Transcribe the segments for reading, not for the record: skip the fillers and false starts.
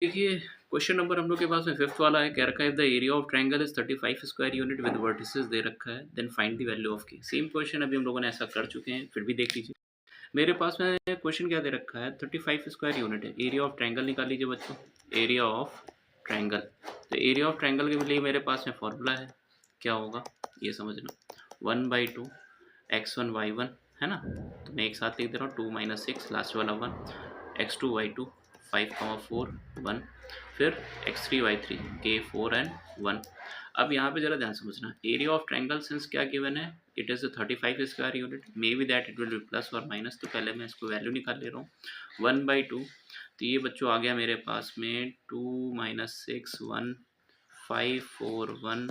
देखिए, question number हम लोग के पास में 5th वाला है, कह रखा है if the area of triangle is 35 square unit with vertices दे रखा है, then find the value of K. Same question अभी हम लोगों ने ऐसा कर चुके हैं, फिर भी देख लीजिए। मेरे पास में क्वेश्चन क्या दे रखा है, 35 स्क्वायर यूनिट है। एरिया ऑफ ट्रायंगल निकाल लीजिए बच्चों, एरिया ऑफ ट्रायंगल। तो एरिया ऑफ ट्रायंगल के लिए मेरे पास में फॉर्मूला है, क्या होगा ये समझना, 1/2 x1 y1 है ना। तो मैं एक साथ लिख दे रहा हूँ, 2 - 6 लास्ट वाला 1, x2 y2 5, 4 1, फिर x3 y3 के 4 एंड 1। अब यहाँ पे जरा ध्यान समझना, एरिया ऑफ ट्रायंगल सिंस क्या गिवन है, it is 35 square unit, may be that it will be plus और माइनस। तो पहले मैं इसको वैल्यू निकाल ले रहा हूँ, 1/2। तो ये बच्चों आ गया मेरे पास में 2 - 6 1 5 4 1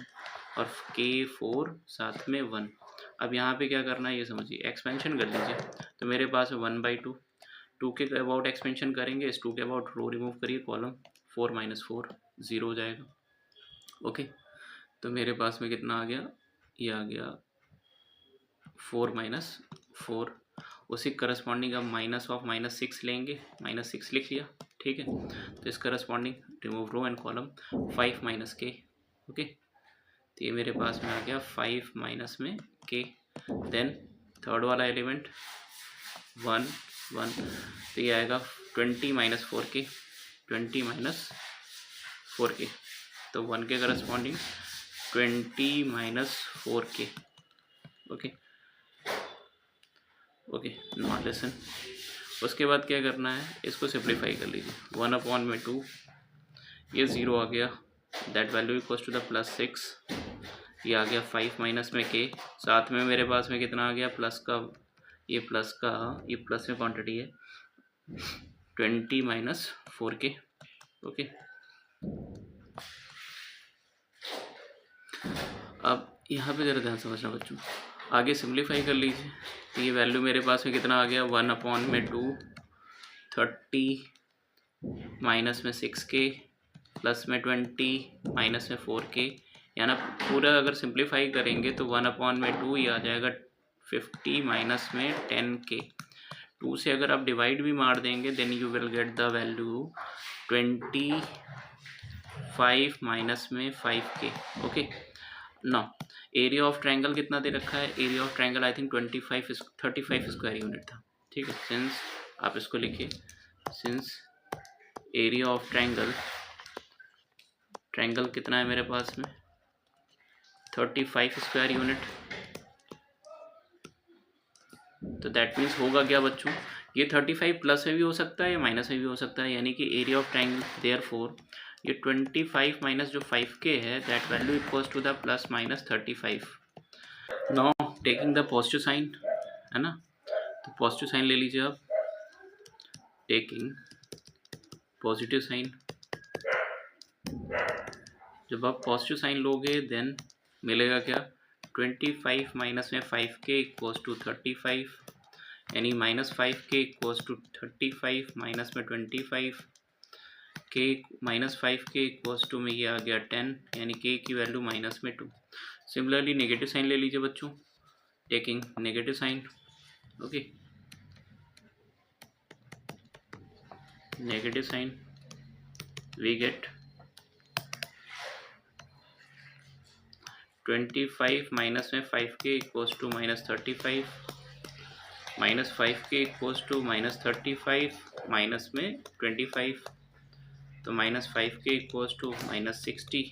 और के 4 साथ में 1। अब यहाँ पे क्या करना है ये समझिए, एक्सपेंशन कर लीजिए। तो मेरे पास 1/2, 2 के अबाउट एक्सपेंशन करेंगे, इस 2 के अबाउट रो रिमूव करिए, कॉलम 4 - 4 0 हो जाएगा। ओके, तो मेरे पास में कितना आ गया, ये आ गया 4 - 4। उसी करस्पॉन्डिंग अब माइनस ऑफ -6 लेंगे, -6 लिख लिया, ठीक है। तो इस corresponding remove row and column 5 - के। ओके, तो ये मेरे पास में आ गया 5 माइनस में के। देन थर्ड वाला एलिमेंट 1 1, तो ये आएगा 20 - 4 के, 20 - 4 के। तो 1 के करस्पॉन्डिंग 20 - 4 के। Okay okay, not lesson. उसके बाद क्या करना है, इसको सिंप्लीफाई कर लीजिए, 1/2, ये 0 आ गया, that value equals to the +6। ये आ गया 5 माइनस में के, साथ में मेरे पास में कितना आ गया प्लस का, ये प्लस में क्वांटिटी है 20 - 4 के। ओके, अब यहाँ पे ज़रा ध्यान समझना बच्चों, आगे सिंप्लीफाई कर लीजिए। तो ये वैल्यू मेरे पास में कितना आ गया, 1/2 30 माइनस में 6 के प्लस में 20 माइनस में 4 के, यानी पूरा अगर सिंप्लीफाई करेंगे तो 1/2 ये आ जाएगा 50 माइनस में 10 के। 2 से अगर आप डिवाइड भी मार देंगे then you will get the value 25 minus में 5 के। Okay, no area of triangle कितना दे रखा है, area of triangle I think 35 square unit था, ठीक है। सिंस आप इसको लिखिए, सिंस एरिया ऑफ ट्रायंगल कितना है मेरे पास में 35 स्क्वायर यूनिट। तो दैट मीन्स होगा क्या बच्चों, ये 35 प्लस में भी हो सकता है या माइनस में भी हो सकता है, यानी कि एरिया ऑफ ट्रायंगल देयरफॉर ये 25 माइनस जो 5 के है that value equals to the +-35। Now taking the positive sign, है ना, तो पॉजिटिव साइन ले लीजिए आप, टेकिंग पॉजिटिव साइन। जब आप पॉजिटिव साइन लोगे देन मिलेगा क्या, 25 माइनस में 5 के इक्वल्स टू 35, यानी -5 के इक्वल्स टू 35 माइनस में 25 के -5 के इक्वल्स टू में ये आ गया 10, यानी के की वैल्यू माइनस में 2। सिमिलरली नेगेटिव साइन ले लीजिए बच्चों, taking negative sign. Okay, negative sign we get 25 minus में 5 के इक्वल्स टू -35, -5 के इक्वल्स टू -35 माइनस में 25, तो -5 के इक्वल्स टू -60।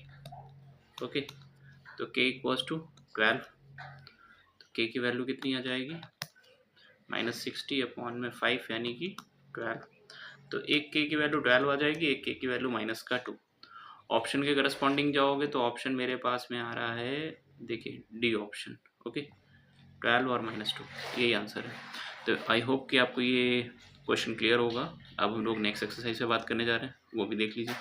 ओके, तो के इक्वल्स टू 12, तो के की वैल्यू कितनी आ जाएगी, -60/5 यानी कि 12। तो एक के की वैल्यू 12 आ जाएगी, एक के की वैल्यू -2। ऑप्शन के करस्पॉन्डिंग जाओगे तो ऑप्शन मेरे पास में आ रहा है, देखिए डी ऑप्शन। ओके, 12 और -2, यही आंसर है। तो आई होप कि आपको ये क्वेश्चन क्लियर होगा। अब हम लोग नेक्स्ट एक्सरसाइज से बात करने जा रहे हैं, वो भी देख लीजिए।